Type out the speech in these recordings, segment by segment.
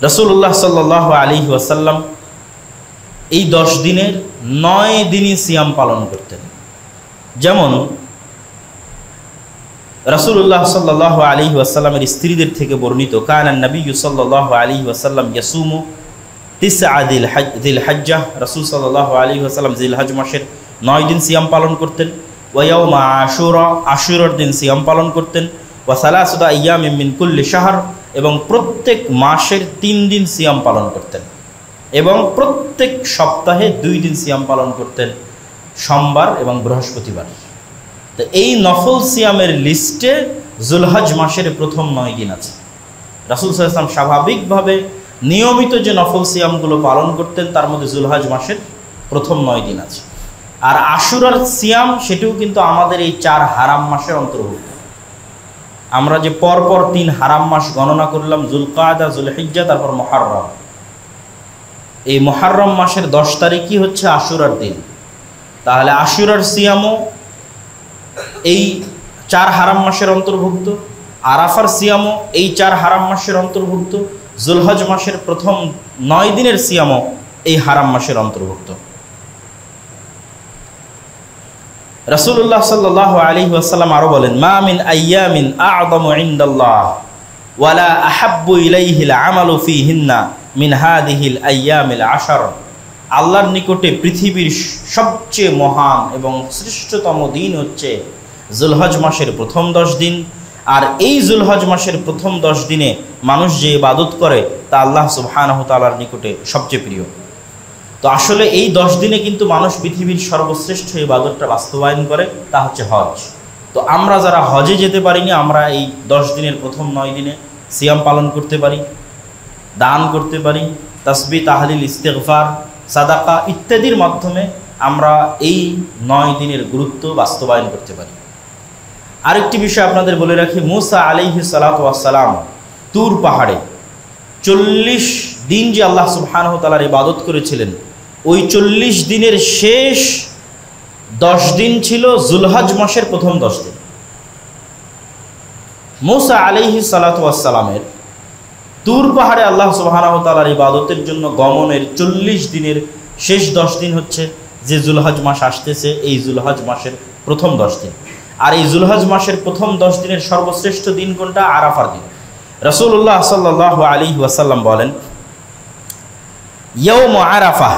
রাসূলুল্লাহ সাল্লাল্লাহু আলাইহি ওয়াসাল্লাম এই 10 দিনের 9 দিনই সিয়াম পালন করতেন। যেমন রাসূলুল্লাহ সাল্লাল্লাহু আলাইহি ওয়াসাল্লামের স্ত্রীদের থেকে বর্ণিত, কানান নবিয়্যু সাল্লাল্লাহু আলাইহি ওয়াসাল্লাম ইয়াসুমু তিসআ যিল হজ্জাহ, রাসূল সাল্লাল্লাহু আলাইহি ওয়াসাল্লাম যিলহজ মাসের 9 দিন সিয়াম পালন করতেন। ওয়া ইয়াউমা আশুরা, আশুরার দিন সিয়াম পালন করতেন। ওয়া সালাসাতা আইয়ামিন মিন কুল্লি শাহর, এবং প্রত্যেক মাসের 3 দিন সিয়াম পালন করতেন, এবং প্রত্যেক সপ্তাহে 2 দিন সিয়াম পালন করতেন, সোমবার এবং বৃহস্পতিবার। তো এই নফল সিয়ামের লিস্টে যুলহজ মাসের প্রথম 9 দিন আছে। রাসূল সাল্লাল্লাহু আলাইহি ওয়াসাল্লাম স্বাভাবিকভাবে নিয়মিত যে নফল সিয়ামগুলো পালন করতেন তার মধ্যে যুলহজ মাসের প্রথম 9 দিন আছে। আর আশুরার সিয়াম সেটিও কিন্তু আমাদের এই 4 হারাম মাসের অন্তর্ভুক্ত। আমরা যে পরপর 3 হারাম মাস গণনা করলাম, যুলকাদা, যুলহিজ্জা, তারপর মুহররম, এই মুহররম মাসের 10 তারিখই হচ্ছে আশুরার দিন। তাহলে আশুরার সিয়ামও এই 4 হারাম মাসের অন্তর্ভুক্ত, আরাফার সিয়ামও এই 4 হারাম মাসের অন্তর্ভুক্ত, যুলহজ মাসের প্রথম 9 দিনের সিয়ামও এই হারাম মাসের অন্তর্ভুক্ত। রাসূলুল্লাহ সাল্লাল্লাহু আলাইহি ওয়াসাল্লাম আরো বলেন, মা মিন আইয়ামিন আ'যামু ইনদাল্লাহ ওয়ালা আহাব্বু ইলাইহিল আমালু ফীহিন্না মিন হাযিহিল আইয়ামিল আশর। আল্লাহর নিকটে পৃথিবীর সবচেয়ে মহান এবং শ্রেষ্ঠতম দিন হচ্ছে যুলহজ মাসের প্রথম 10 দিন। আর এই যুলহজ মাসের প্রথম 10 দিনে মানুষ যে ইবাদত করে তা আল্লাহ সুবহানাহু ওয়া তাআলার নিকটে সবচেয়ে প্রিয়। তো আসলে এই 10 দিনে কিন্তু মানুষ পৃথিবীর সর্বশ্রেষ্ঠ ইবাদতটা বাস্তবায়ন করে, তা হচ্ছে হজ। তো আমরা যারা হজে যেতে পারিনি, আমরা এই 10 দিনের প্রথম 9 দিনে সিয়াম পালন করতে পারি, দান করতে পারি, তাসবিহ, তাহলিল, ইস্তিগফার, সাদাকা ইত্যাদির মাধ্যমে আমরা এই 9 দিনের গুরুত্ব বাস্তবায়ন করতে পারি। আরেকটি বিষয় আপনাদের বলে রাখি, মুসা আলাইহিস সালাতু ওয়াস সালাম তুর পাহাড়ে 40 দিন যে আল্লাহ সুবহানাহু ওয়া তাআলার ইবাদত করেছিলেন, ওই 40 দিনের শেষ 10 দিন ছিল যুলহজ মাসের প্রথম 10 দিন। মুসা আলাইহিস সালাতু ওয়াস সালামের তুর পাহাড়ে আল্লাহ সুবহানাহু ওয়া তাআলার ইবাদতের জন্য গমনের 40 দিনের শেষ 10 দিন হচ্ছে যে যুলহজ মাস আসতেছে, এই যুলহজ মাসের প্রথম 10 দিন। আর এই যুলহজ মাসের প্রথম 10 দিনের সর্বশ্রেষ্ঠ দিন কোনটা? আরাফার দিন। রাসূলুল্লাহ সাল্লাল্লাহু আলাইহি ওয়াসাল্লাম বলেন, ইয়াউম আরাফা,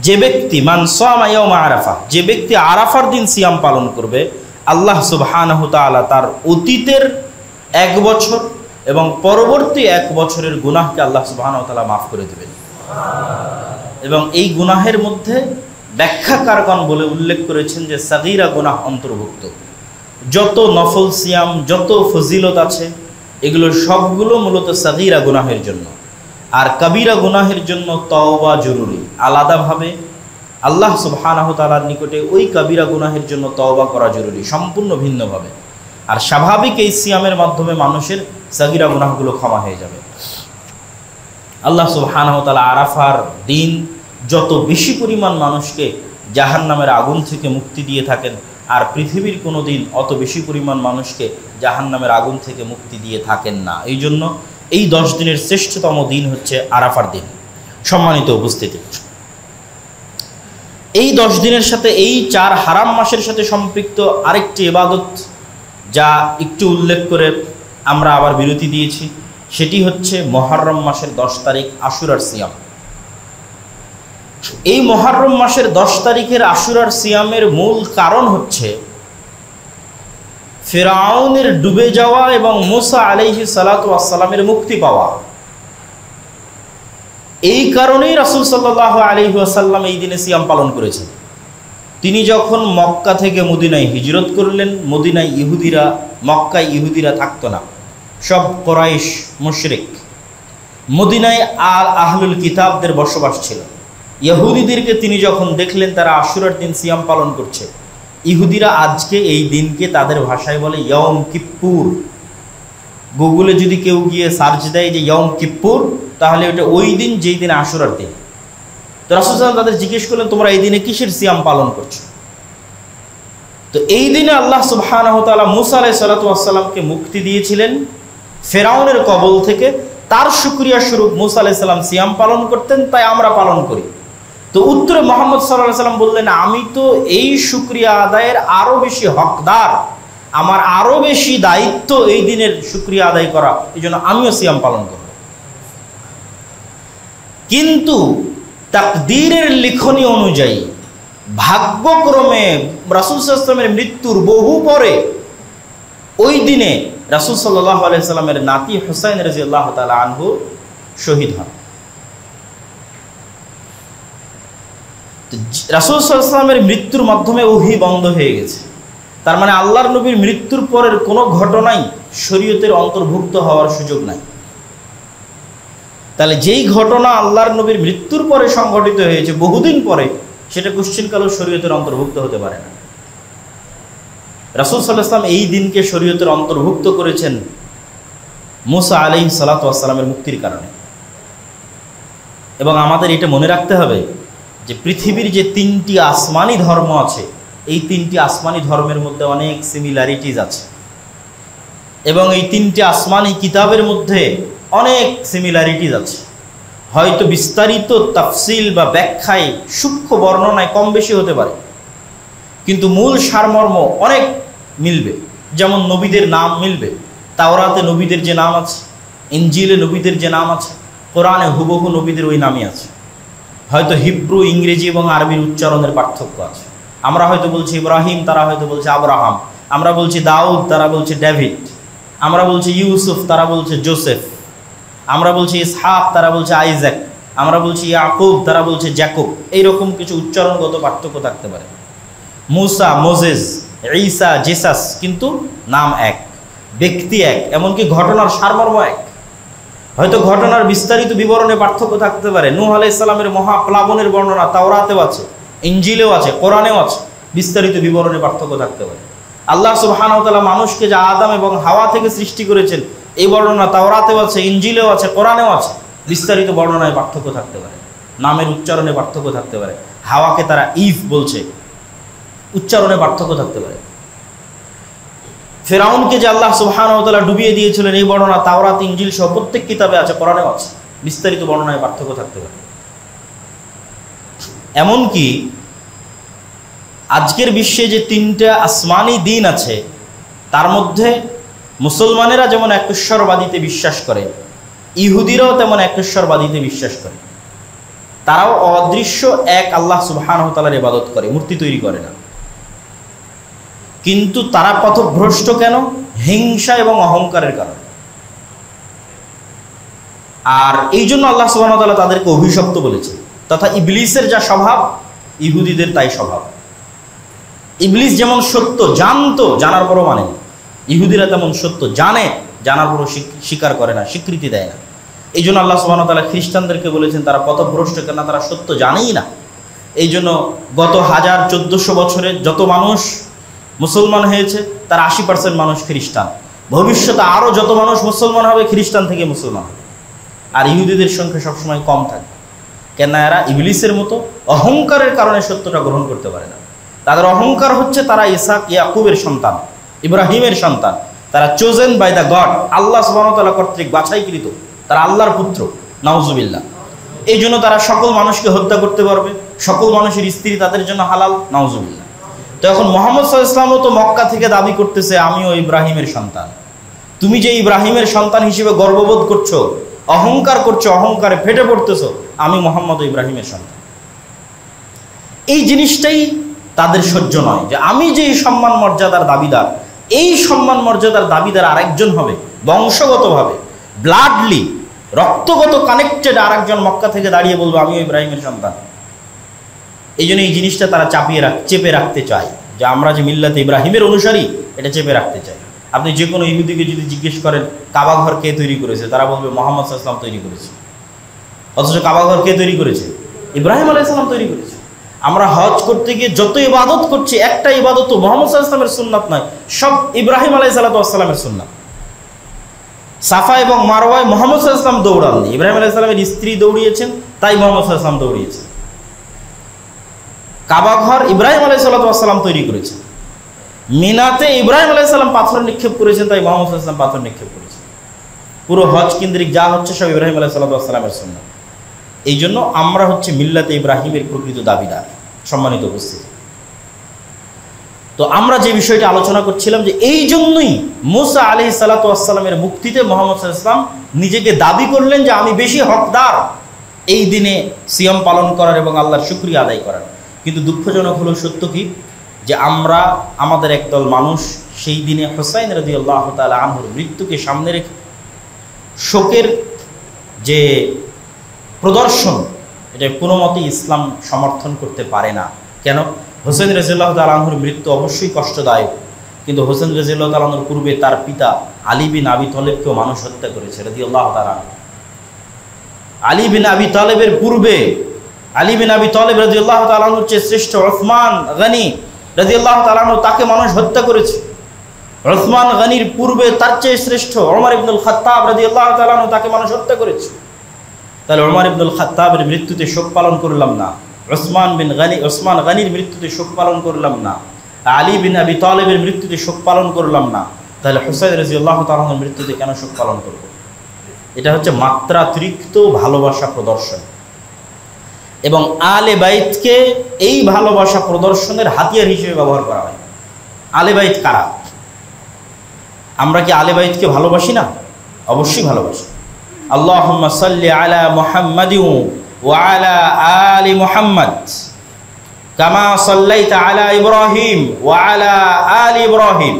যে ব্যক্তি মান সামা ইয়াউম আরাফা, যে ব্যক্তি আরাফার দিন সিয়াম পালন করবে, আল্লাহ সুবহানাহু ওয়া তাআলা তার অতীতের 1 বছর এবং পরবর্তী 1 বছরের গুনাহকে আল্লাহ সুবহানাহু ওয়া তাআলা মাফ করে দেবেন। এবং এই গুনাহের মধ্যে ব্যাখ্যাকারগণ বলে উল্লেখ করেছেন যে সাগীরা গুনাহ অন্তর্ভুক্ত। যত নফল সিয়াম, যত ফজিলত আছে, এগুলো সবগুলো মূলত সাগীরা গুনাহের জন্য। আর কবিরা গুনাহের জন্য তওবা জরুরি, আলাদাভাবে আল্লাহ সুবহানাহু ওয়া তাআলার নিকটে ওই কবিরা গুনাহের জন্য তওবা করা জরুরি, সম্পূর্ণ ভিন্নভাবে। আর স্বাভাবিক এই সিয়ামের মাধ্যমে মানুষের সাগীরা গুনাহগুলো ক্ষমা হয়ে যাবে। আল্লাহ সুবহানাহু ওয়া তাআলা আরাফার দিন যত বেশি পরিমাণ মানুষকে জাহান্নামের আগুন থেকে মুক্তি দিয়ে থাকেন, আর পৃথিবীর কোনো দিন অত বেশি পরিমাণ মানুষকে জাহান্নামের আগুন থেকে মুক্তি দিয়ে থাকেন না। এই জন্য এই 10 দিনের শ্রেষ্ঠতম দিন হচ্ছে আরাফার দিন। সম্মানিত উপস্থিতি, এই 10 দিনের সাথে এই 4 হারাম মাসের সাথে সম্পৃক্ত আরেকটি ইবাদত যা একটু উল্লেখ করে আমরা আবার বিরতি দিয়েছি, সেটি হচ্ছে মুহররম মাসের 10 তারিখ আশুরার সিয়াম। এই মুহররম মাসের 10 তারিখের আশুরার সিয়ামের মূল কারণ হচ্ছে ফিরআউনের ডুবে যাওয়া এবং মুসা আলাইহিস সালাতু ওয়াস সালামের মুক্তি পাওয়া। এই কারণেই রাসূল সাল্লাল্লাহু আলাইহি ওয়াসাল্লাম এই দিনে সিয়াম পালন করেছেন। তিনি যখন মক্কা থেকে মদিনায় হিজরত করলেন, মদিনায় ইহুদিরা, মক্কায় ইহুদিরা থাকতো না, সব কুরাইশ মুশরিক। মদিনায় আহলুল কিতাবদের বসবাস ছিল। ইহুদিদেরকে তিনি যখন দেখলেন তারা আশুরার দিন সিয়াম পালন করছে, ইহুদিরা আজকে এই দিনকে তাদের ভাষায় বলে ইয়ম কিপ্পুর। গুগলে যদি কেউ গিয়ে সার্চ দেয় যে ইয়ম কিপ্পুর, তাহলে ওটা ওই দিন যেই দিন আশুরার দিন। তো রাসূল সাল্লাল্লাহু আলাইহি ওয়াসাল্লাম তাদের জিজ্ঞেস করলেন, তোমরা এই দিনে কিসের সিয়াম পালন করছো? তো এই দিনে আল্লাহ সুবহানাহু ওয়া তাআলা মুসা আলাইহিস সালাতু ওয়াস সালামকে মুক্তি দিয়েছিলেন ফিরআউনের কবল থেকে, তার শুকরিয়া স্বরূপ মুসা আলাইহিস সালাম সিয়াম পালন করতেন, তাই আমরা পালন করি। তো উত্তরে মুহাম্মদ সাল্লাল্লাহু আলাইহি সাল্লাম বললেন, আমি তো এই শুকরিয়া আদায়ের আরো বেশি হকদার, আমার আরো বেশি দায়িত্ব এই দিনের শুকরিয়া আদায় করা, এই জন্য আমিও সিয়াম পালন করব। কিন্তু তাকদীরের লিখনী অনুযায়ী ভাগ্যক্রমে রাসূল সাল্লাল্লাহু আলাইহি ওয়াসাল্লামের মৃত্যুর বহু পরে ওই দিনে রাসূল সাল্লাল্লাহু আলাইহি সাল্লামের নাতি হুসাইন রাদিয়াল্লাহু তাআলা আনহু শহীদ হন। রাসূল সাল্লাল্লাহু আলাইহি ওয়াসাল্লামের মৃত্যুর মাধ্যমে ওহী বন্ধ হয়ে গেছে। তার মানে আল্লাহর নবীর মৃত্যুর পরের কোনো ঘটনাই শরীয়তের অন্তর্ভুক্ত হওয়ার সুযোগ নাই। তাহলে যেই ঘটনা আল্লাহর নবীর মৃত্যুর পরে সংঘটিত হয়েছে বহুদিন পরে, সেটা কোশ্চিনকালেও শরীয়তের অন্তর্ভুক্ত হতে পারে না। রাসূল সাল্লাল্লাহু আলাইহি ওয়াসাল্লাম এই দিনকে শরীয়তের অন্তর্ভুক্ত করেছেন মুসা আলাইহিস সালাতু ওয়াস সালামের মুক্তির কারণে। এবং আমাদের এটা মনে রাখতে হবে যে পৃথিবীর যে তিনটি আসমানি ধর্ম আছে, এই তিনটি আসমানি ধর্মের মধ্যে অনেক সিমিলারিটিজ আছে, এবং এই তিনটি আসমানি কিতাবের মধ্যে অনেক সিমিলারিটিজ আছে। হয়তো বিস্তারিত তাফসিল বা ব্যাখ্যায় সূক্ষ্ম বর্ণনায় কম বেশি হতে পারে, কিন্তু মূল সারমর্ম অনেক মিলবে। যেমন নবীদের নাম মিলবে, তাওরাতে নবীদের যে নাম আছে, ইনজিলে নবীদের যে নাম আছে, কোরআনে হুবহু নবীদের ওই নামই আছে। হয়তো হিব্রু, ইংরেজি এবং আরবির উচ্চারণের পার্থক্য আছে। আমরা হয়তো বলছি ইব্রাহিম, তারা হয়তো বলছে আব্রাহাম। আমরা বলছি দাউদ, তারা বলছে ডেভিড। আমরা বলছি ইউসুফ, তারা বলছে জোসেফ। আমরা বলছি ইসহাক, তারা বলছে আইজাক। আমরা বলছি ইয়াকুব, তারা বলছে জ্যাকব। এইরকম কিছু উচ্চারণগত পার্থক্য থাকতে পারে। মুসা, মোজেস, ঈসা, জেসাস, কিন্তু নাম এক, ব্যক্তি এক, এমনকি ঘটনার সারমর্ম এক। হয়তো ঘটনার বিস্তারিত বিবরণে পার্থক্য থাকতে পারে। নূহ আলাইহিস সালামের মহাপ্লাবনের বর্ণনা তাওরাতেও আছে, ইনজিলেও আছে, কোরআনেও আছে, বিস্তারিত বিবরণে পার্থক্য থাকতে পারে। আল্লাহ সুবহানাহু ওয়া তাআলা মানুষকে যে আদম এবং হাওয়া থেকে সৃষ্টি করেছেন, এই বর্ণনা তাওরাতেও আছে, ইনজিলেও আছে, কোরআনেও আছে, বিস্তারিত বর্ণনায় পার্থক্য থাকতে পারে, নামের উচ্চারণে পার্থক্য থাকতে পারে। হাওয়াকে তারা ইভ বলছে, উচ্চারণে পার্থক্য থাকতে পারে। ফেরাউনকে যে আল্লাহ সুবহানাহু ওয়া তাআলা ডুবিয়ে দিয়েছিলেন, এই বর্ণনা তাওরাত, ইনজিল সহ প্রত্যেক কিতাবে আছে, কোরআনেও আছে, বিস্তারিত বর্ণনায় পার্থক্য থাকতে পারে। এমনকি আজকের বিশ্বে যে তিনটা আসমানি দিন আছে, তার মধ্যে মুসলমানেরা যেমন একেশ্বরবাদীতে বিশ্বাস করে, ইহুদিরাও তেমন একেশ্বরবাদীতে বিশ্বাস করে। তারাও অদৃশ্য এক আল্লাহ সুবহানাহু ওয়া তাআলার ইবাদত করে, মূর্তি তৈরি করে না। কিন্তু তারা পথভ্রষ্ট কেন? হিংসা এবং অহংকারের কারণে। আর এই জন্য আল্লাহ সুবহানাহু ওয়া তাআলা তাদেরকে অভিশপ্ত বলেছে। তথা ইবলিসের যা স্বভাব, ইহুদিদের তাই স্বভাব। ইবলিস যেমন সত্য জানতো, জানার পরও মানে না, ইহুদিরা তেমন সত্য জানে, জানার পরও স্বীকার করে না, স্বীকৃতি দেয় না। এই জন্য আল্লাহ সুবহানাহু ওয়া তাআলা খ্রিস্টানদেরকে বলেছেন তারা পথভ্রষ্ট, কেন? তারা সত্য জানেই না। এই জন্য গত 1400 বছরে যত মানুষ মুসলমান হয়েছে, তার 80% মানুষ খ্রিস্টান। ভবিষ্যতে আরও যত মানুষ মুসলমান হবে, খ্রিস্টান থেকে মুসলমান হবে। আর ইহুদিদের সংখ্যা সবসময় কম থাকে, কেন? এরা ইবলিসের মতো অহংকারের কারণে সত্যটা গ্রহণ করতে পারে না। তাদের অহংকার হচ্ছে তারা ইসহাক, ইয়াকুবের সন্তান, ইব্রাহিমের সন্তান। তারা চোজেন বাই দ্য গড, আল্লাহ সুবহানাহু ওয়া তাআলা কর্তৃক বাছাইকৃত, তারা আল্লাহর পুত্র, নাউজুবিল্লাহ। এই জন্য তারা সকল মানুষকে হত্যা করতে পারবে, সকল মানুষের স্ত্রী তাদের জন্য হালাল, নাউজুবিল্লাহ। তো এখন মুহাম্মদ সাল্লাল্লাহু আলাইহি ওয়াসাল্লামও তো মক্কা থেকে দাবি করতেছে, আমিও ইব্রাহিমের সন্তান। তুমি যে ইব্রাহিমের সন্তান হিসেবে গর্ববোধ করছো, অহংকার করছো, অহংকারে ফেটে পড়তেছো, আমি মুহাম্মদ ইব্রাহিমের সন্তান। এই জিনিসটাই তাদের সহ্য নয়, যে আমি যে সম্মান মর্যাদার দাবিদার, এই সম্মান মর্যাদার দাবিদার আরেকজন হবে, বংশগতভাবে, ব্লাডলি, রক্তগত কানেক্টেড আরেকজন মক্কা থেকে দাঁড়িয়ে বলবো আমিও ইব্রাহিমের সন্তান। এই জন্য এই জিনিসটা তারা চেপে রাখতে চায়, যে আমরা যে মিল্লাতে ইব্রাহিমের অনুসারী, এটা চেপে রাখতে চায়। আপনি যে কোনো ইহুদিকে যদি জিজ্ঞেস করেন কাবা ঘর কে তৈরি করেছে, তারা বলবে মুহাম্মদ সাল্লাল্লাহু আলাইহি ওয়াসাল্লাম তৈরি করেছে। অথচ কাবা ঘর কে তৈরি করেছে? ইব্রাহিম আলাইহিস সালাম তৈরি করেছে। আমরা হজ করতে গিয়ে যত ইবাদত করছি, একটা ইবাদত মুহাম্মদ সাল্লাল্লাহু আলাইহি ওয়াসাল্লামের সুন্নাত নয়, সব ইব্রাহিম আলাইহিস সালামের সুন্নাত। সাফা এবং মারওয়ায় মুহাম্মদ সাল্লাল্লাহু আলাইহি ওয়াসাল্লাম দৌড়াননি, ইব্রাহিম আলাইহিস সালামের স্ত্রী দৌড়িয়েছেন, তাই মুহাম্মদ সাল্লাল্লাহু আলাইহি ওয়াসাল্লাম দৌড়িয়েছেন। কাবা ঘর ইব্রাহিম আলাইহিস সালাম তৈরি করেছেন। মিনাতে ইব্রাহিম আলাইহিস সালাম পাথর নিক্ষেপ করেছেন, তাই মুহাম্মদ সাল্লাল্লাহু আলাইহি ওয়াসাল্লাম পাথর নিক্ষেপ করেছেন। পুরো হজ কেন্দ্রিক যা হচ্ছে সব ইব্রাহিম আলাইহিসসালামের সুন্নাহ। এই জন্য আমরা হচ্ছে মিল্লাতে ইব্রাহিমের প্রকৃত দাবিদার। সম্মানিত উপস্থিতি, তো আমরা যে বিষয়টি আলোচনা করছিলাম যে এই জন্যই মুসা আলাইহিসসালামের মুক্তিতে মুহাম্মদ সাল্লাল্লাহু আলাইহি ওয়াসাল্লাম নিজেকে দাবি করলেন যে আমি বেশি হকদার এই দিনে সিয়াম পালন করার এবং আল্লাহর শুকরিয়া আদায় করার। কিন্তু দুঃখজনক হলো সত্য কি, যে আমরা আমাদের একদল মানুষ সেই দিনে হুসাইন রাদিয়াল্লাহু তাআলা আনহুর মৃত্যুকে সামনে রেখে শোকের যে প্রদর্শন, এটা কোনো মতেই ইসলাম সমর্থন করতে পারে না। কেন? হোসেন রাদিয়াল্লাহু তাআলা আনহুর মৃত্যু অবশ্যই কষ্টদায়ক, কিন্তু হোসেন রাদিয়াল্লাহু তাআলা আনহুর পূর্বে তার পিতা আলী বিন আবি তালেবকেও মানুষ হত্যা করেছে রাদিয়াল্লাহু তাআলা। আলী বিন আবি তালেবের পূর্বে আলী বিন আবি তালেব রাদিয়াল্লাহু তাআলা আনহুর চেয়ে শ্রেষ্ঠ উসমান গনি রাদিয়াল্লাহু তাআলা আনহু তাকে মানুষ হত্যা করেছে। উসমান গনির পূর্বে তার চেয়ে শ্রেষ্ঠ ওমর ইবনুল খাত্তাব রাদিয়াল্লাহু তাআলা আনহু তাকে মানুষ হত্যা করেছে। তাহলে ওমর ইবনুল খাত্তাবের মৃত্যুতে শোক পালন করলাম না, ওসমান গনির মৃত্যুতে শোক পালন করলাম না, আলী বিন আবি তালেবের মৃত্যুতে শোক পালন করলাম না, তাহলে হুসাইন রাদিয়াল্লাহু তাআলা আনহুর মৃত্যুতে কেন শোক পালন করব? এটা হচ্ছে মাত্রাতিরিক্ত ভালোবাসা প্রদর্শন, এবং আলে বাইতকে এই ভালোবাসা প্রদর্শনের হাতিয়ার হিসেবে ব্যবহার করা হয়। আলে বাইত কারা? আমরা কি আলে বাইতকে ভালোবাসি না? অবশ্যই ভালোবাসি। আল্লাহুম্মা সাল্লি আলা মুহাম্মাদিন ওয়া আলা আলি মুহাম্মাদ কামা সাল্লাইতা আলা ইব্রাহিম ওয়া আলা আলি ইব্রাহিম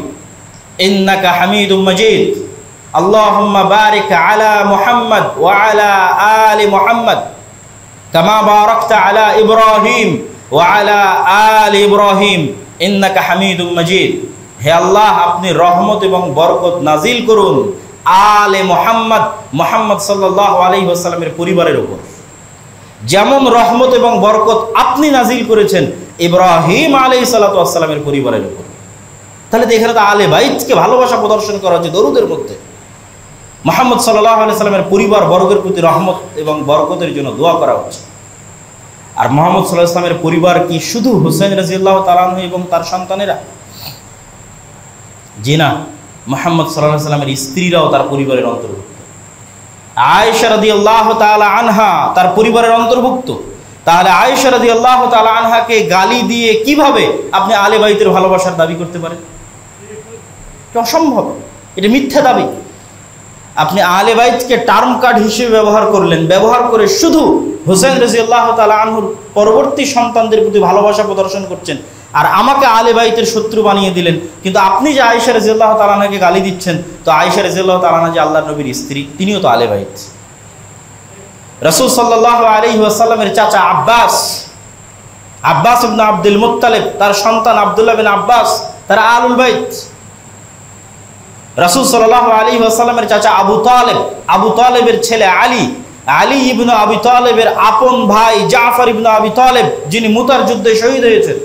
ইন্নাকা হামিদুম মাজিদ। আল্লাহুম্মা বারিক আলা মুহাম্মাদ ওয়া আলা আলি মুহাম্মাদ কামা বারাকতা আলা ইব্রাহিম ওয়া আলা আলি ইব্রাহিম ইন্নাকা হামিদুম মাজিদ। হে আল্লাহ, আপনি রহমত এবং বরকত নাজিল করুন আলে মুহাম্মদ, মুহাম্মদ সাল্লাল্লাহু আলাইহি ওয়াসাল্লামের পরিবারের উপর, যেমন রহমত এবং বরকত আপনি নাজিল করেছেন ইব্রাহিম আলাইহিস সালাতু ওয়াস সালামের পরিবারের উপর। তাহলে এখানে তো আলে বাইতকে ভালোবাসা প্রদর্শন করা হচ্ছে দরুদের মধ্যে। মুহাম্মদ সাল্লাল্লাহু আলাইহি সাল্লামের পরিবার বর্গের প্রতি রহমত এবং বরকতের জন্য দোয়া করা হচ্ছে। আর মুহাম্মদ সাল্লাল্লাহু আলাইহি সাল্লামের পরিবার কি শুধু হুসাইন রাদিয়াল্লাহু তাআলা আনহু এবং তার সন্তানেরা? জি না, মুহাম্মদ সাল্লাল্লাহু আলাইহি সাল্লামের স্ত্রীরাও তার পরিবারের অন্তর্ভুক্ত। আয়েশা রাদিয়াল্লাহু তাআলা আনহা তার পরিবারের অন্তর্ভুক্ত। তাহলে আয়েশা রাদিয়াল্লাহু তাআলা আনহাকে গালি দিয়ে কিভাবে আপনি আলে বাইতের ভালোবাসার দাবি করতে পারেন? এটা অসম্ভব, এটা মিথ্যা দাবি। আপনি আলে বাইতকে টার্ম কার্ড হিসেবে ব্যবহার করলেন, ব্যবহার করে শুধু হুসাইন রাদিয়াল্লাহু তাআলা আনহুর পরবর্তী সন্তানদের প্রতি ভালোবাসা প্রদর্শন করছেন, আর আমাকে আলে বাইতের শত্রু বানিয়ে দিলেন। কিন্তু আপনি যে আয়েশা রাদিয়াল্লাহু তাআলা আনহাকে গালি দিচ্ছেন, তো আয়েশা রাদিয়াল্লাহু তাআলা আনহা যে আল্লাহর নবীর স্ত্রী, তিনিও তো আলে বাইত। রাসূল সাল্লাল্লাহু আলাইহি ওয়াসাল্লামের চাচা আব্বাস ইবনে আব্দুল মুত্তালিব, তার সন্তান আব্দুল্লাহ বিন আব্বাস, তারা আলুল বাইত। রাসূল সাল্লাল্লাহু আলাইহি ওয়াসাল্লামের চাচা আবু তালেবের ছেলে আলী ইবনে আবি তালেবের আপন ভাই জাফর ইবনে আবি তালেব, যিনি মুতার যুদ্ধে শহীদ হয়েছেন।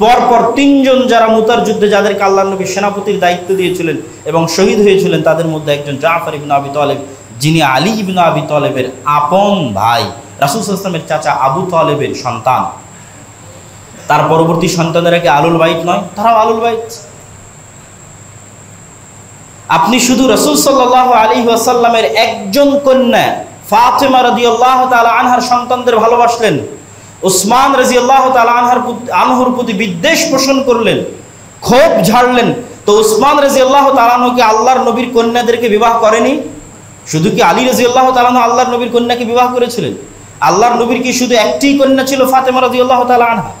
পরপর তিনজন যারা মুতার যুদ্ধে যাদেরকে আল্লাহর নবী সেনাপতির দায়িত্ব দিয়েছিলেন এবং শহীদ হয়েছিলেন, তাদের মধ্যে একজন জাফর ইবনে আবি তালেব, যিনি আলী ইবনে আবি তালেবের আপন ভাই, রাসূল সাল্লাল্লাহু আলাইহি ওয়াসাল্লামের চাচা আবু তালেবের সন্তান। তার পরবর্তী সন্তানেরা কি আলুল বাইত নয়? তারাও আলুল বাইত। আপনি শুধু রাসূল সাল্লাল্লাহু আলাইহি ওয়াসাল্লামের একজন কন্যা ফাতেমা রাদিয়াল্লাহু তাআলা আনহার সন্তানদের ভালোবাসলেন, উসমান রাদিয়াল্লাহু তাআলা আনহুর প্রতি বিদ্বেষ পোষণ করলেন, ক্ষোভ ঝাড়লেন। তো উসমান রাদিয়াল্লাহু তাআলা আনহু কি আল্লাহর নবীর কন্যাদেরকে বিবাহ করেনি? শুধু কি আলী রাদিয়াল্লাহু তাআলা আনহু আল্লাহর নবীর কন্যাকে বিবাহ করেছিলেন? আল্লাহর নবীর কি শুধু একটিই কন্যা ছিল, ফাতেমা রাদিয়াল্লাহু তাআলা আনহা?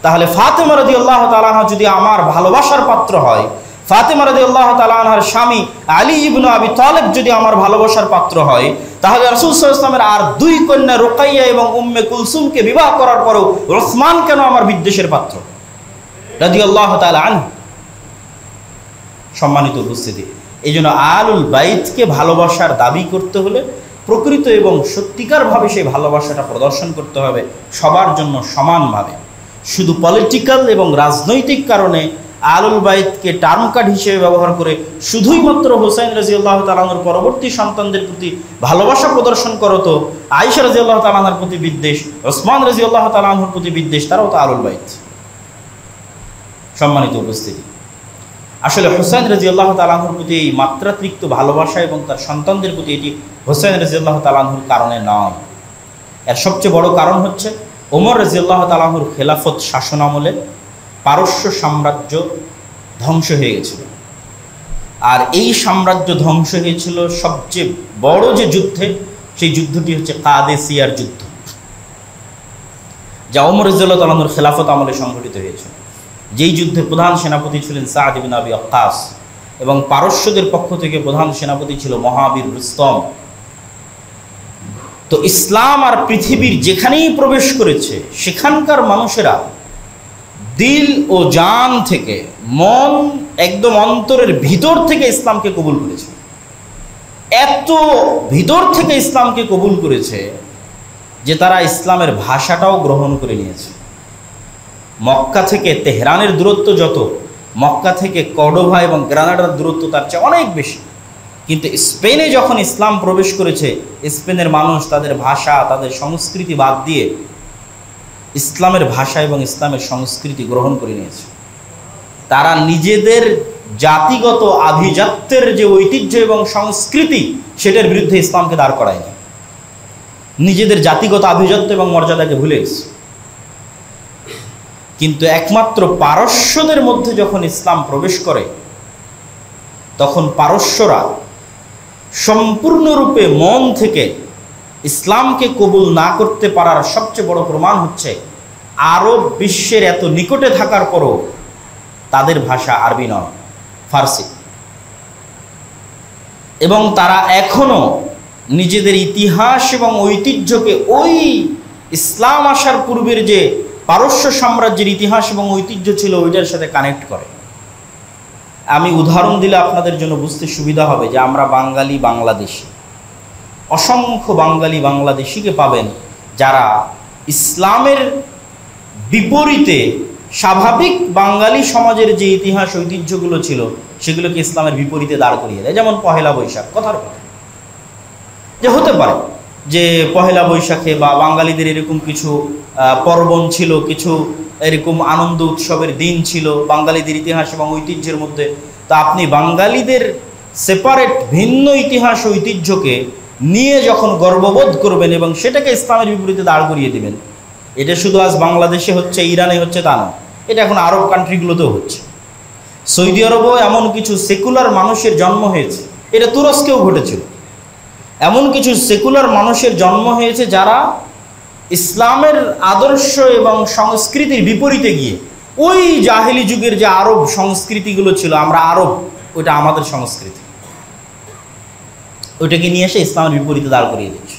তাহলে ফাতেমা রাদিয়াল্লাহু তাআলা আনহা যদি আমার ভালোবাসার পাত্র হয়, ফাতেমা রাদিয়াল্লাহু তাআলা আনহার স্বামী আলী ইবনে আবি তালেব যদি আমার ভালোবাসার পাত্র হয়, তাহলে রাসূল সাল্লাল্লাহু আলাইহি ওয়াসাল্লামের আর দুই কন্যা রুকাইয়া এবং উম্মে কুলসুমকে বিবাহ করার পরেও উসমান কেন আমার বিদ্বেষের পাত্র রাদিয়াল্লাহু তাআলা আনহু? সম্মানিত উপস্থিতি, এই জন্য আলুল বাইতকে ভালোবাসার দাবি করতে হলে প্রকৃত এবং সত্যিকারভাবে সেই ভালোবাসাটা প্রদর্শন করতে হবে সবার জন্য সমানভাবে। শুধু পলিটিক্যাল এবং রাজনৈতিক কারণে আলুল বাইতকে টার্ম কার্ড হিসেবে ব্যবহার করে শুধুই মাত্র হুসাইন রাদিয়াল্লাহু তাআলা আনহুর পরবর্তী সন্তানদের প্রতি ভালোবাসা প্রদর্শন করো, তো আয়েশা রাদিয়াল্লাহু তাআলা আনহার প্রতি বিদ্বেষ, উসমান রাদিয়াল্লাহু তাআলা আনহুর প্রতি বিদ্বেষ, তারাও তো আলুল বাইত। সম্মানিত উপস্থিতি, আসলে হুসাইন রাদিয়াল্লাহু তাআলা আনহুর প্রতি এই মাত্রাতিরিক্ত ভালোবাসা এবং তার সন্তানদের প্রতি এটি হুসাইন রাদিয়াল্লাহু তাআলা আনহুর কারণে নয়। এর সবচেয়ে বড় কারণ হচ্ছে ওমর রাদিয়াল্লাহু তাআলা আনহুর খেলাফত শাসন আমলে পারস্য সাম্রাজ্য ধ্বংস হয়ে গেছিল। আর এই সাম্রাজ্য ধ্বংস হয়েছিল সবচেয়ে বড় যে যুদ্ধে, সেই যুদ্ধটি হচ্ছে কাদেসিয়ার যুদ্ধ, যা ওমর রাদিয়াল্লাহু তাআলা আনহুর খেলাফত আমলে সংঘটিত হয়েছিল। যেই যুদ্ধে প্রধান সেনাপতি ছিলেন সাদ ইবনে আবি ওয়াক্কাস এবং পারস্যদের পক্ষ থেকে প্রধান সেনাপতি ছিল মহাবীর রুস্তম। তো ইসলাম আর পৃথিবীর যেখানেই প্রবেশ করেছে সেখানকার মানুষেরা দিল ও জান থেকে, মন একদম অন্তরের ভিতর থেকে ইসলামকে কবুল করেছে। এত ভিতর থেকে ইসলামকে কবুল করেছে যে তারা ইসলামের ভাষাটাও গ্রহণ করে নিয়েছে। মক্কা থেকে তেহরানের দূরত্ব যত, মক্কা থেকে কর্ডোভা এবং গ্রানাডার দূরত্ব তার চেয়ে অনেক বেশি। কিন্তু স্পেনে যখন ইসলাম প্রবেশ করেছে, স্পেনের মানুষ তাদের ভাষা, তাদের সংস্কৃতি বাদ দিয়ে ইসলামের ভাষা এবং ইসলামের সংস্কৃতি গ্রহণ করে নিয়েছে। তারা নিজেদের জাতিগত আভিজাত্যের যে ঐতিহ্য এবং সংস্কৃতি, সেটার বিরুদ্ধে ইসলামকে দাঁড় করায়নি। নিজেদের জাতিগত আভিজাত্য এবং মর্যাদাকে ভুলে গেছে। কিন্তু একমাত্র পারস্যদের মধ্যে যখন ইসলাম প্রবেশ করে, তখন পারস্যরা সম্পূর্ণরূপে মন থেকে ইসলামকে কবুল না করতে পারার সবচেয়ে বড় প্রমাণ হচ্ছে আরব বিশ্বের এত নিকটে থাকার পরও তাদের ভাষা আরবি নয়, ফার্সি। এবং তারা এখনো নিজেদের ইতিহাস এবং ঐতিহ্যকে ওই ইসলাম আসার পূর্বের যে পারস্য সাম্রাজ্যের ইতিহাস এবং ঐতিহ্য ছিল ওইটার সাথে কানেক্ট করে। আমি উদাহরণ দিলে আপনাদের জন্য বুঝতে সুবিধা হবে যে আমরা বাঙালি বাংলাদেশি, অসংখ্য বাঙালি বাংলাদেশিকে পাবেন যারা ইসলামের বিপরীতে স্বাভাবিক বাঙালি সমাজের যে ইতিহাস ঐতিহ্যগুলো ছিল সেগুলোকে ইসলামের বিপরীতে দাঁড় করিয়ে দেয়। যেমন পহেলা বৈশাখ, কথার কথা যে হতে পারে যে পহেলা বৈশাখে বা বাঙালিদের এরকম কিছু পার্বণ ছিল, কিছু এরকম আনন্দ উৎসবের দিন ছিল বাঙালিদের ইতিহাস এবং ঐতিহ্যের মধ্যে। তা আপনি বাঙালিদের সেপারেট ভিন্ন ইতিহাস ঐতিহ্যকে নিয়ে যখন গর্ববোধ করবেন এবং সেটাকে ইসলামের বিপরীতে দাঁড় করিয়ে দেবেন, এটা শুধু আজ বাংলাদেশে হচ্ছে, ইরানে হচ্ছে তা না, এটা এখন আরব কান্ট্রিগুলোতেও হচ্ছে। সৌদি আরবেও এমন কিছু সেকুলার মানুষের জন্ম হয়েছে, এটা তুরস্কেও ঘটেছিল। এমন কিছু সেকুলার মানুষের জন্ম হয়েছে যারা ইসলামের আদর্শ এবং সংস্কৃতির বিপরীতে গিয়ে ওই জাহেলি যুগের যে আরব সংস্কৃতিগুলো ছিল, আমরা আরব, ওইটা আমাদের সংস্কৃতি, ওইটাকে নিয়ে এসে ইসলামের বিপরীতে দাঁড় করিয়ে দিচ্ছে।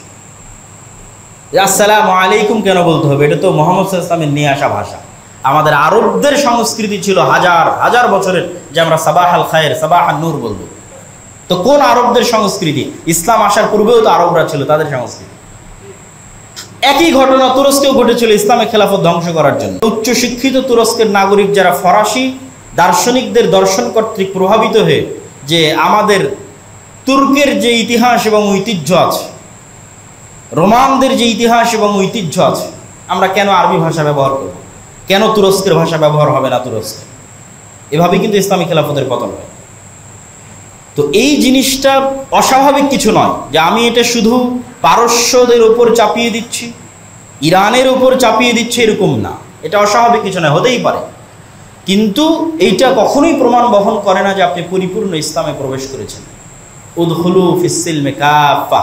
আসসালামু আলাইকুম কেন বলতে হবে? এটা তো মুহাম্মদ সাল্লাল্লাহু আলাইহি ওয়াসাল্লামের নিয়ে আসা ভাষা। আমাদের আরবদের সংস্কৃতি ছিল হাজার হাজার বছরের, যে আমরা সাবাহ আল খায়ের, সাবাহ আন নূর বলবো। তো কোন আরবদের সংস্কৃতি? ইসলাম আসার পূর্বেও তো আরবরা ছিল, তাদের সংস্কৃতি। একই ঘটনা তুরস্কেও ঘটেছিল ইসলামের খেলাফত ধ্বংস করার জন্য। উচ্চ শিক্ষিত তুরস্কের নাগরিক যারা ফরাসি দার্শনিকদের দর্শন কর্তৃক প্রভাবিত হয়ে যে আমাদের তুর্কের যে ইতিহাস এবং ঐতিহ্য আছে, রোমানদের যে ইতিহাস এবং ঐতিহ্য আছে, আমরা কেন আরবি ভাষা ব্যবহার করব? কেন তুরস্কের ভাষা ব্যবহার হবে না তুরস্কে? এভাবে কিন্তু ইসলামী খেলাফতের পতন হয়। তো এই জিনিসটা অস্বাভাবিক কিছু নয় যে আমি এটা শুধু পারস্যদের উপর চাপিয়ে দিচ্ছি, ইরানের উপর চাপিয়ে দিচ্ছি, এরকম না। এটা অস্বাভাবিক কিছু নয়, হতেই পারে। কিন্তু এইটা কখনোই প্রমাণ বহন করে না যে আপনি পরিপূর্ণ ইসলামে প্রবেশ করেছেন। উদখুলু ফিস-সিলমি কাফা,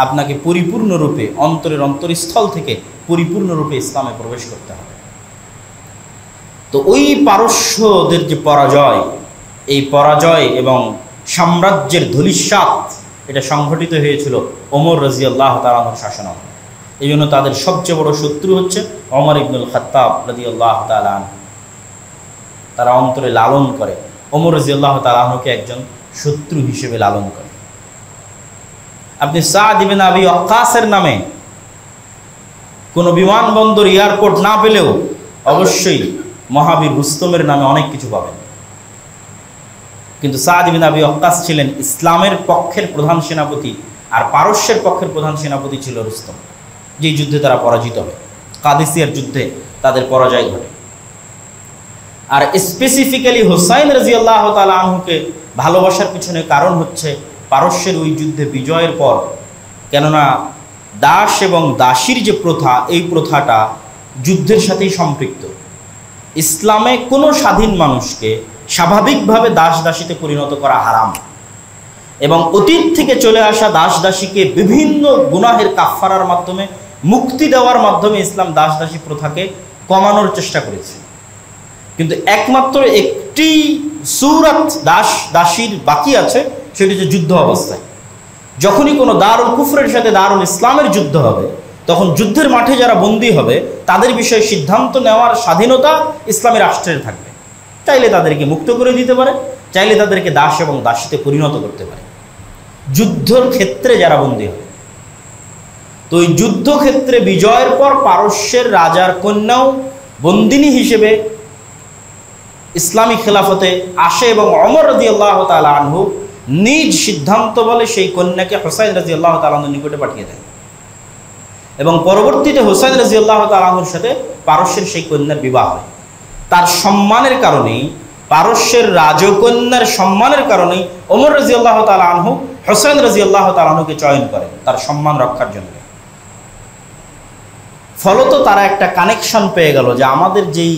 আপনাকে পরিপূর্ণরূপে অন্তরের অন্তরস্থল থেকে পরিপূর্ণরূপে ইসলামে প্রবেশ করতে হবে। তো ওই পারস্যদের যে পরাজয়, এই পরাজয় এবং সাম্রাজ্যের ধূলিসাৎ, এটা সংঘটিত হয়েছিল ওমর রাদিয়াল্লাহু তাআলা আনহুর শাসনামলে। এই জন্য তাদের সবচেয়ে বড় শত্রু হচ্ছে ওমর ইবনুল খাত্তাব রাদিয়াল্লাহু তাআলা আনহু। তারা অন্তরে লালন করে, ওমর রাদিয়াল্লাহু তাআলা আনহুকে একজন শত্রু হিসেবে লালন করে। আপনি সাদ ইবনে আবি ওয়াক্কাসের নামে কোনো বিমানবন্দর, এয়ারপোর্ট না পেলেও অবশ্যই মহাবীর রুস্তমের নামে অনেক কিছু পাবেন। কিন্তু সাদ ইবনে আবি ওয়াক্কাস ছিলেন ইসলামের পক্ষের প্রধান সেনাপতি, আর পারস্যের পক্ষের প্রধান সেনাপতি ছিল রুস্তম, যেই যুদ্ধে তারা পরাজিত হয়। কাদেসিয়ার যুদ্ধে তাদের পরাজয় ঘটে। আর স্পেসিফিক্যালি হুসাইন রাদিয়াল্লাহু তাআলা আনহুকে ভালোবাসার পিছনে কারণ হচ্ছে পারস্যের ওই যুদ্ধে বিজয়ের পর, কেননা দাস এবং দাসীর যে প্রথা, এই প্রথাটা যুদ্ধের সাথেই সম্পৃক্ত। ইসলামে কোনো স্বাধীন মানুষকে স্বাভাবিকভাবে দাস দাসীতে পরিণত করা হারাম, এবং অতীত থেকে চলে আসা দাস দাসীকে বিভিন্ন গুনাহের কাফফারার মাধ্যমে, মুক্তি দেওয়ার মাধ্যমে ইসলাম দাস দাসী প্রথাকে কমানোর চেষ্টা করেছে। কিন্তু একমাত্র একটি সূরাত দাস দাসীর বাকি আছে, সেটি হচ্ছে যুদ্ধ অবস্থায়। যখনই কোনো দারুল কুফরের সাথে দারুল ইসলামের যুদ্ধ হবে, তখন যুদ্ধের মাঠে যারা বন্দী হবে তাদের বিষয়ে সিদ্ধান্ত নেওয়ার স্বাধীনতা ইসলামী রাষ্ট্রের থাকবে। চাইলে তাদেরকে মুক্ত করে দিতে পারে, চাইলে তাদেরকে দাস এবং দাসীতে পরিণত করতে পারে, যুদ্ধের ক্ষেত্রে যারা বন্দী হবে। তো এই যুদ্ধক্ষেত্রে বিজয়ের পর পারস্যের রাজার কন্যাও বন্দিনী হিসেবে ইসলামী খেলাফতে আসে, এবং ওমর রাদিয়াল্লাহু তাআলা আনহু নিজ সিদ্ধান্ত বলে সেই কন্যাকে হুসাইন রাদিয়াল্লাহু তাআলা আনহুর নিকটে পাঠিয়ে দেন, এবং পরবর্তীতে হুসাইন রাদিয়াল্লাহু তাআলা আনহুর সাথে পারস্যের সেই কন্যার বিবাহ হয়। তার সম্মানের কারণেই, পারস্যের রাজকন্যার সম্মানের কারণেই ওমর রাদিয়াল্লাহু তাআলা আনহু হুসাইন রাদিয়াল্লাহু তাআলা আনহুকে চয়ন করেন তার সম্মান রক্ষার জন্য। ফলত তারা একটা কানেকশন পেয়ে গেল যে আমাদের যেই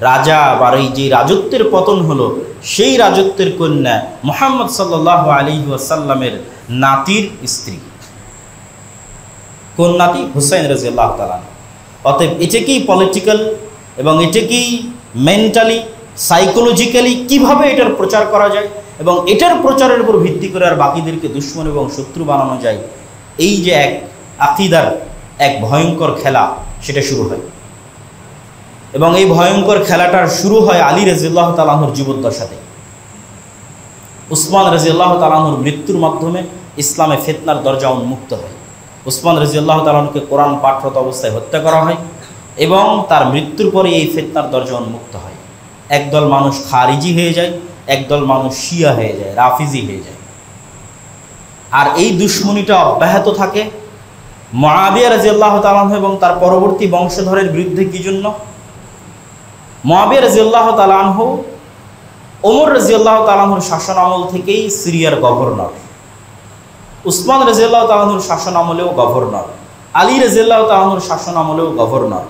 রাজা বা এই যে রাজত্বের পতন হলো, সেই রাজত্বের কন্যা মুহাম্মদ সাল্লাল্লাহু আলাইহি ওয়াসাল্লামের নাতির স্ত্রী। কোন নাতি? হুসাইন রাদিয়াল্লাহু তাআলা। অতএব এটাকেই পলিটিক্যাল এবং এটাকেই মেন্টালি, সাইকোলজিক্যালি কিভাবে এটার প্রচার করা যায় এবং এটার প্রচারের উপর ভিত্তি করে আর বাকিদেরকে দুশ্মন এবং শত্রু বানানো যায়, এই যে এক আকীদার এক ভয়ঙ্কর খেলা, সেটা শুরু হয়। এবং এই ভয়ঙ্কর খেলাটার শুরু হয় আলী রাদিয়াল্লাহু তাআলা আনহুর জীবদ্দশাতে। উসমান রাদিয়াল্লাহু তাআলা আনহুর মৃত্যুর মাধ্যমে ইসলামে ফিতনার দরজা উন্মুক্ত হয়। উসমান রাদিয়াল্লাহু তাআলা আনহুকে কোরআন পাঠরত অবস্থায় হত্যা করা হয়, এবং তার মৃত্যুর পরে এই ফিতনার দরজা উন্মুক্ত হয়। একদল মানুষ খারিজি হয়ে যায়, একদল মানুষ শিয়া হয়ে যায়, রাফিজি হয়ে যায়। আর এই দুশ্মনীটা অব্যাহত থাকে মুআবিয়া রাদিয়াল্লাহু তাআলা আনহু এবং তার পরবর্তী বংশধরের বিরুদ্ধে। কি জন্য? মুআবিয়া রাদিয়াল্লাহু তাআলা আনহু ওমর রাদিয়াল্লাহু তাআলা আনহুর শাসন আমল থেকেই সিরিয়ার গভর্নর, উসমান রাদিয়াল্লাহু তাআলা আনহুর শাসন আমলেও গভর্নর, আলী রাদিয়াল্লাহু তাআলা আনহুর শাসন আমলেও গভর্নর।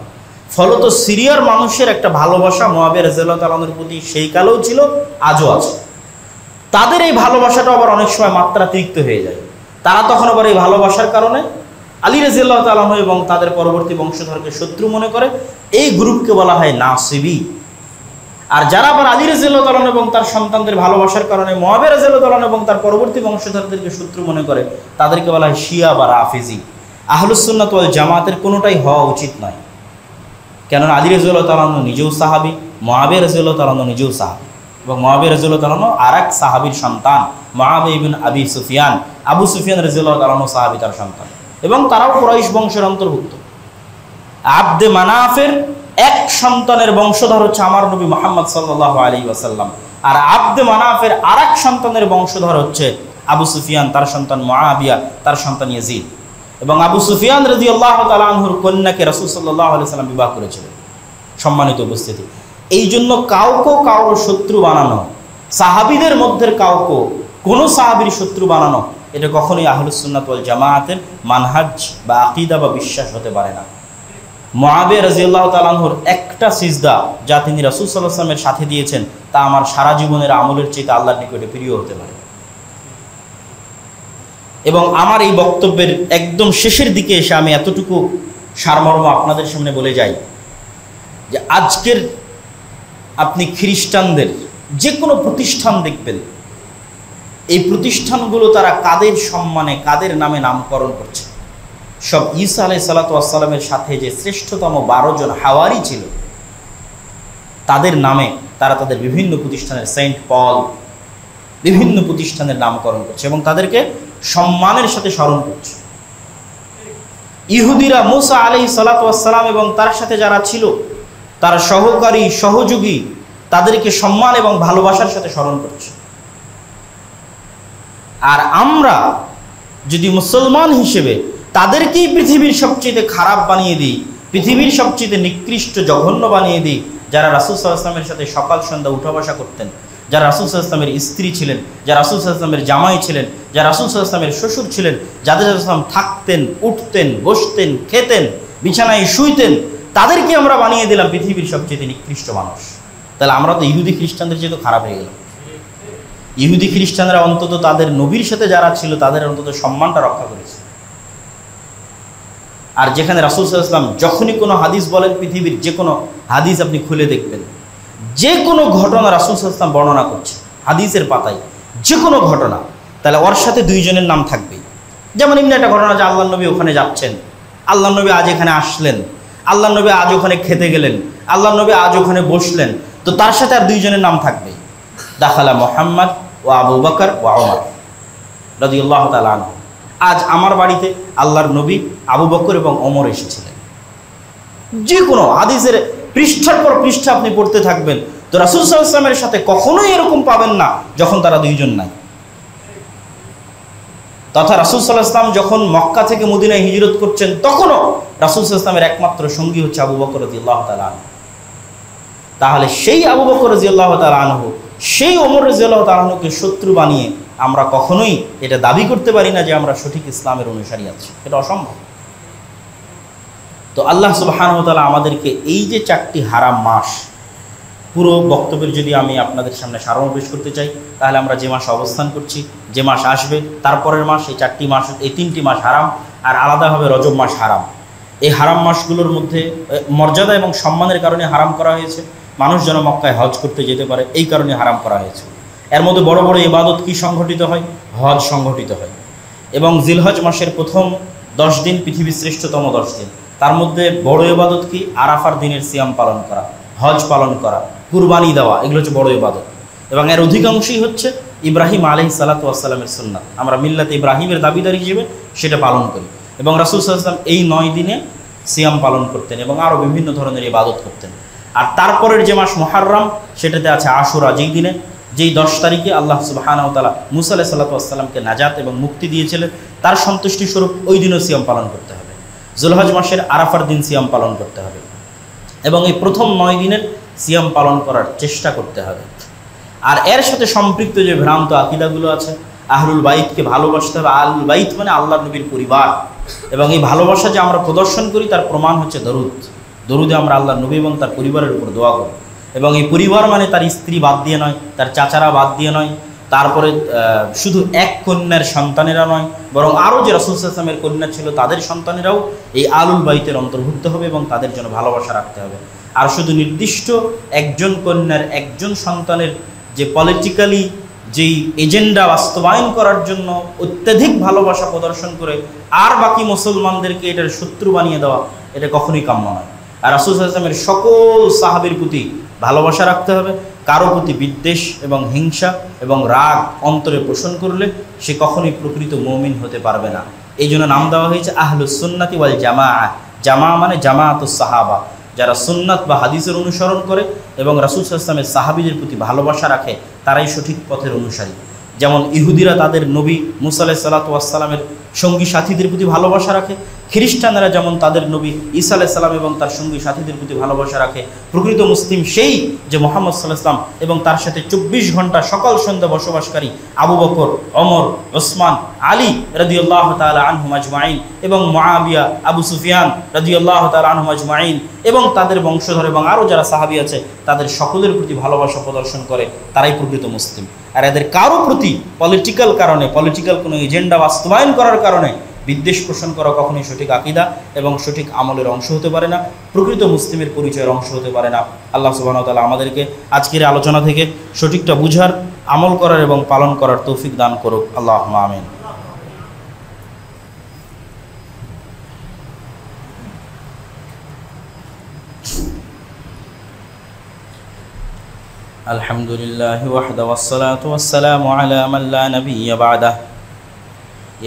ফলত সিরিয়ার মানুষের একটা ভালোবাসা মুআবিয়া রাদিয়াল্লাহু তাআলা আনহুর প্রতি সেই কালেও ছিল, আজও আছে। তাদের এই ভালোবাসাটা আবার অনেক সময় মাত্রাতিরিক্ত হয়ে যায়। তারা তখন আবার এই ভালোবাসার কারণে আলী রাদিয়াল্লাহু তাআলা আনহু এবং তাদের পরবর্তী বংশধরকে শত্রু মনে করে। এই গ্রুপকে বলা হয় নাসিবি। আর যারা আবার আলী রাদিয়াল্লাহু তাআলা আনহু এবং তার সন্তানদের ভালোবাসার কারণে মুআবিয়া রাদিয়াল্লাহু তাআলা আনহু এবং তার পরবর্তী বংশধরদেরকে শত্রু মনে করে, তাদেরকে বলা হয় শিয়া বা রাফিজি। আহলুস সুন্নাত ওয়াল জামাতের কোনোটাই হওয়া উচিত নয়। কেননা আলী রাদিয়াল্লাহু তাআলা আনহু নিজেও সাহাবী, মুআবিয়া রাদিয়াল্লাহু তাআলা আনহু নিজেও সাহাবী, এবং মুআবিয়া রাদিয়াল্লাহু তাআলা আনহু আরেক সাহাবীর সন্তান মুআবিয়া ইবনে আবি সুফিয়ান, আবু সুফিয়ান রাদিয়াল্লাহু তাআলা আনহু সাহাবী, তার সন্তান, এবং তারাও কুরাইশ বংশের অন্তর্ভুক্ত। আব্দে মানাফের এক সন্তানের বংশধর হচ্ছে আমার নবী মুহাম্মদ সাল্লাল্লাহু আলাইহি ওয়াসাল্লাম, আর আব্দে মানাফের আরেক সন্তানের বংশধর হচ্ছে আবু সুফিয়ান, তার সন্তান মুআবিয়া, তার সন্তান ইয়াজিদ। এবং আবু সুফিয়ান রাদিয়াল্লাহু তাআলা আনহুর কন্যাকে রাসূল সাল্লাল্লাহু আলাইহি ওয়াসাল্লাম বিবাহ করেছিলেন। সম্মানিত উপস্থিতি, এই জন্য কাউকে কারোর শত্রু বানানো, সাহাবীদের মধ্যে কাউকে কোনো সাহাবীর শত্রু বানানো, এটা কখনোই আহলুস সুন্নাত ওয়াল জামাতের মানহাজ বা আকীদা বা বিশ্বাস হতে পারে না। মুআবিয়া রাদিয়াল্লাহু তাআলা আনহুর একটা সিজদা যা তিনি রাসূল সাল্লাল্লাহু আলাইহি ওয়াসাল্লামের সাথে দিয়েছেন, তা আমার সারা জীবনের আমলের চেয়ে আল্লাহর নিকটে প্রিয় হতে পারে। এবং আমার এই বক্তব্যের একদম শেষের দিকে এসে আমি এতটুকু সারমর্ম আপনাদের সামনে বলে যাই যে আজকের আপনি খ্রিস্টানদের যে কোনো প্রতিষ্ঠান দেখবেন, এই প্রতিষ্ঠানগুলো তারা কাদের সম্মানে, কাদের নামে নামকরণ করছে। সব ঈসা আলাইহিস সালাতু ওয়াস সালামের সাথে যে শ্রেষ্ঠতম 12 জন হাওয়ারি ছিল, তাদের নামে তারা তাদের বিভিন্ন প্রতিষ্ঠানের, সেন্ট পল, বিভিন্ন প্রতিষ্ঠানের নামকরণ করছে এবং তাদেরকে সম্মানের সাথে স্মরণ করছে। ইহুদিরা মুসা আলাইহিস সালাতু ওয়াস সালাম এবং তার সাথে যারা ছিল, তার সহকারী, সহযোগী, তাদেরকে সম্মান এবং ভালোবাসার সাথে স্মরণ করছে। আর আমরা যদি মুসলমান হিসেবে তাদেরকেই পৃথিবীর সবচেয়ে খারাপ বানিয়ে দিই, পৃথিবীর সবচেয়ে নিকৃষ্ট, জঘন্য বানিয়ে দিই, যারা রাসূল সাল্লাল্লাহু আলাইহি ওয়াসাল্লামের সাথে সকাল সন্ধ্যা উঠা বসা করতেন, যারা রাসূল সাল্লাল্লাহু আলাইহি ওয়াসাল্লামের স্ত্রী ছিলেন, যারা রাসূল সাল্লাল্লাহু আলাইহি ওয়াসাল্লামের জামাই ছিলেন, যারা রাসূল সাল্লাল্লাহু আলাইহি ওয়াসাল্লামের শ্বশুর ছিলেন, যাদের সাল্লাল্লাহু থাকতেন, উঠতেন, বসতেন, খেতেন, বিছানায় শুইতেন, তাদেরকে আমরা বানিয়ে দিলাম পৃথিবীর সবচেয়ে নিকৃষ্ট মানুষ। তাহলে আমরা তো ইহুদি খ্রিস্টানদের চেয়ে তো খারাপ হয়ে গেলাম। ইহুদি খ্রিস্টানরা অন্তত তাদের নবীর সাথে যারা ছিল তাদের অন্তত সম্মানটা রক্ষা করেছে। আর যেখানে রাসূল সাল্লাল্লাহু আলাইহি ওয়াসাল্লাম যখনই কোনো হাদিস বলেন, পৃথিবীর যে কোনো হাদিস আপনি খুলে দেখবেন, যে কোনো ঘটনা রাসূল সাল্লাল্লাহু আলাইহি ওয়াসাল্লাম বর্ণনা করছে হাদিসের পাতায়, যে কোনো ঘটনা, তাহলে ওর সাথে দুইজনের নাম থাকবেই। যেমন এমনি একটা ঘটনা যে আল্লাহর নবী ওখানে যাচ্ছেন, আল্লাহর নবী আজ এখানে আসলেন, আল্লাহর নবী আজ ওখানে খেতে গেলেন, আল্লাহর নবী আজ ওখানে বসলেন, তো তার সাথে আর দুইজনের নাম থাকবেই, দাখালা মুহাম্মদ ও আবু বকর ও ওমর রাদিয়াল্লাহু তাআলা আনহু। আজ আমার বাড়িতে আল্লাহর নবী, আবু বকর এবং ওমর এসেছিলেন। যে কোনো হাদিসের পৃষ্ঠার পর পৃষ্ঠা আপনি পড়তে থাকবেন, তো রাসূল সাল্লাল্লাহু আলাইহি ওয়াসাল্লামের সাথে কখনোই এরকম পাবেন না যখন তারা দুইজন নাই। তথা রাসূল সাল্লাল্লাহু আলাইহি ওয়াসাল্লাম যখন মক্কা থেকে মদিনায় হিজরত করছেন, তখনও রাসূল সাল্লাল্লাহু আলাইহি ওয়াসাল্লামের একমাত্র সঙ্গী হচ্ছে আবু বকর রাদিয়াল্লাহু তাআলা আনহু। তাহলে সেই আবু বকর রাদিয়াল্লাহু তাআলা আনহু, সেই ওমর রাদিয়াল্লাহু তাআলা আনহুকে শত্রু বানিয়ে আমরা কখনোই এটা দাবি করতে পারি না যে আমরা সঠিক ইসলামের অনুসারী আছি, এটা অসম্ভব। তো আল্লাহ সুবহানাহু ওয়া তাআলা আমাদেরকে এই যে 4টি হারাম মাস, পুরো বক্তব্যের যদি আমি আপনাদের সামনে সারাংশ করতে চাই, তাহলে আমরা যে মাসে অবস্থান করছি, যে মাস আসবে তারপরের মাস, এই 4টি মাস, এই 3টি মাস হারাম, আর আলাদাভাবে রজব মাস হারাম। এই হারাম মাসগুলোর মধ্যে মর্যাদা এবং সম্মানের কারণে হারাম করা হয়েছে। মানুষ যেন মক্কায় হজ করতে যেতে পারে, এই কারণে হারাম করা হয়েছে। এর মধ্যে বড় বড় ইবাদত কি সংঘটিত হয়? হজ সংঘটিত হয়। এবং জিলহজ মাসের প্রথম 10 দিন পৃথিবীর শ্রেষ্ঠতম 10 দিন। তার মধ্যে বড় ইবাদত কি? আরাফার দিনের সিয়াম পালন করা, হজ পালন করা, কুরবানি দেওয়া, এগুলো হচ্ছে বড় ইবাদত। এবং এর অধিকাংশই হচ্ছে ইব্রাহিম আলাইহিস সালাতু ওয়াস সালামের সুন্নাত। আমরা মিল্লাতে ইব্রাহিমের দাবিদার হিসেবে সেটা পালন করি। এবং রাসূল সাল্লাল্লাহু আলাইহি ওয়াসাল্লাম এই 9 দিনে সিয়াম পালন করতেন এবং আরও বিভিন্ন ধরনের ইবাদত করতেন। আর তারপরের যে মাস মুহররম, সেটাতে আছে আশুরা, যেই 10 তারিখে আল্লাহ সুবহানাহু ওয়া তাআলা মুসা আলাইহিস সালাতু ওয়াস সালামকে নাজাত এবং মুক্তি দিয়েছিলেন, তার সন্তুষ্টি স্বরূপ ওই দিনও সিয়াম পালন করতে হবে। যুলহজ মাসের আরাফার দিন সিয়াম পালন করতে হবে এবং এই প্রথম 9 দিনের সিয়াম পালন করার চেষ্টা করতে হবে। আর এর সাথে সম্পৃক্ত যে ভ্রান্ত আকীদাগুলো আছে, আহলুল বাইতকে ভালোবাসতে হবে। আহলুল বাইত মানে আল্লাহর নবীর পরিবার, এবং এই ভালোবাসা যে আমরা প্রদর্শন করি তার প্রমাণ হচ্ছে দরুদে আমরা আল্লাহর নবী এবং তার পরিবারের উপর দোয়া করি। এবং এই পরিবার মানে তার স্ত্রী বাদ দিয়ে নয়, তার চাচারা বাদ দিয়ে নয়, তারপরে শুধু এক কন্যার সন্তানেরা নয়, বরং আরও যে রাসূল সাল্লাল্লাহু আলাইহি ওয়াসাল্লামের কন্যা ছিল তাদের সন্তানেরাও এই আহলুল বাইতের অন্তর্ভুক্ত হবে এবং তাদের জন্য ভালোবাসা রাখতে হবে। আর শুধু নির্দিষ্ট একজন কন্যার, একজন সন্তানের যে পলিটিক্যালি যেই এজেন্ডা বাস্তবায়ন করার জন্য অত্যাধিক ভালোবাসা প্রদর্শন করে আর বাকি মুসলমানদেরকে এটার শত্রু বানিয়ে দেওয়া, এটা কখনোই কাম্য নয়। আর রাসূল সাল্লাল্লাহু আলাইহি ওয়াসাল্লামের সকল সাহাবীর প্রতি ভালোবাসা রাখতে হবে। কারো প্রতি বিদ্বেষ এবং হিংসা এবং রাগ অন্তরে পোষণ করলে সে কখনোই প্রকৃত মুমিন হতে পারবে না। এই জন্য নাম দেওয়া হয়েছে আহলুস সুন্নাতি ওয়াল জামাআহ। জামা মানে জামাআতুস সাহাবা, যারা সুন্নাত বা হাদিসের অনুসরণ করে এবং রাসূল সাল্লাল্লাহু আলাইহি ওয়াসাল্লামের সাহাবীদের প্রতি ভালোবাসা রাখে, তারাই সঠিক পথের অনুসারী। যেমন ইহুদিরা তাদের নবী মুসা আলাইহিস সালাতু ওয়াস সালামের সঙ্গী সাথীদের প্রতি ভালোবাসা রাখে, খ্রিস্টানরা যেমন তাদের নবী ঈসা আলাইহিস সালাম এবং তার সঙ্গী সাথীদের প্রতি ভালোবাসা রাখে। প্রকৃত মুসলিম সেই যে মুহাম্মদ সাল্লাল্লাহু আলাইহি ওয়াসাল্লাম এবং তার সাথে 24 ঘন্টা সকাল সন্ধ্যা বসবাসকারী আবু বকর, ওমর, ওসমান, আলী রাদিয়াল্লাহু তাআলা আনহুম আজমাইন এবং মুআবিয়া, আবু সুফিয়ান রাদিয়াল্লাহু তাআলা আনহুম আজমাইন এবং তাদের বংশধর এবং আরও যারা সাহাবী আছে তাদের সকলের প্রতি ভালোবাসা প্রদর্শন করে, তারাই প্রকৃত মুসলিম। আর এদের কারো প্রতি পলিটিক্যাল কোনো এজেন্ডা বাস্তবায়ন করার কারণে বিদ্বেষ পোষণ করা কখনোই সঠিক আকীদা এবং সঠিক আমলের অংশ হতে পারে না, প্রকৃত মুসলিমের পরিচয়ের অংশ হতে পারে না। আল্লাহ সুবহানাহু ওয়া তাআলা আমাদেরকে আজকের আলোচনা থেকে সঠিকটা বুঝার, আমল করার এবং পালন করার তৌফিক দান করুক। আল্লাহুম্মা আমিন। আলহামদুলিল্লাহি ওয়াহদা ওয়াসসালাতু ওয়াসসালামু আলা মান লা নাবিয়্যা বা'দাহ।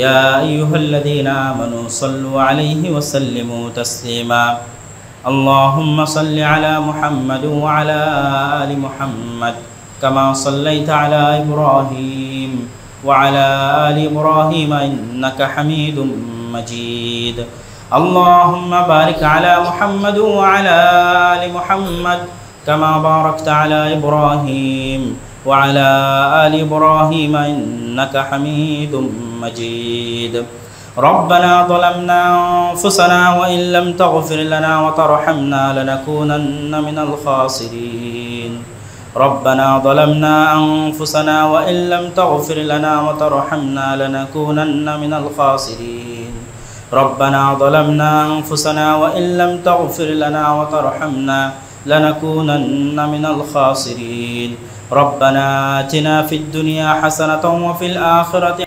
ইয়া আইয়ুহাল্লাযীনা আমানু সাল্লু আলাইহি ওয়া সাল্লিমু তাসলিমা। আল্লাহুম্মা সাল্লি আলা মুহাম্মাদ ওয়া আলা আলি মুহাম্মাদ কামা সাল্লাইতা আলা ইব্রাহিম ওয়া আলা আলি ইব্রাহিম ইন্নাকা হামিদুম মাজিদ। আল্লাহুম্মা বারিক আলা মুহাম্মাদ ওয়া আলা আলি মুহাম্মাদ كما باركت على إبراهيم وعلى آل إبراهيم إنك حميد مجيد. ربنا ظلمنا أنفسنا وإن لم تغفر لنا وترحمنا لنكونن من الخاسرين. ربنا ظلمنا أنفسنا وإن لم تغفر لنا وترحمنا لنكونن من الخاسرين. ربنا ظلمنا أنفسنا وإن لم تغفر لنا وترحمنا لنكونن من الخاسرين. ربنا آتنا في الدنيا حسنة وفي الآخرة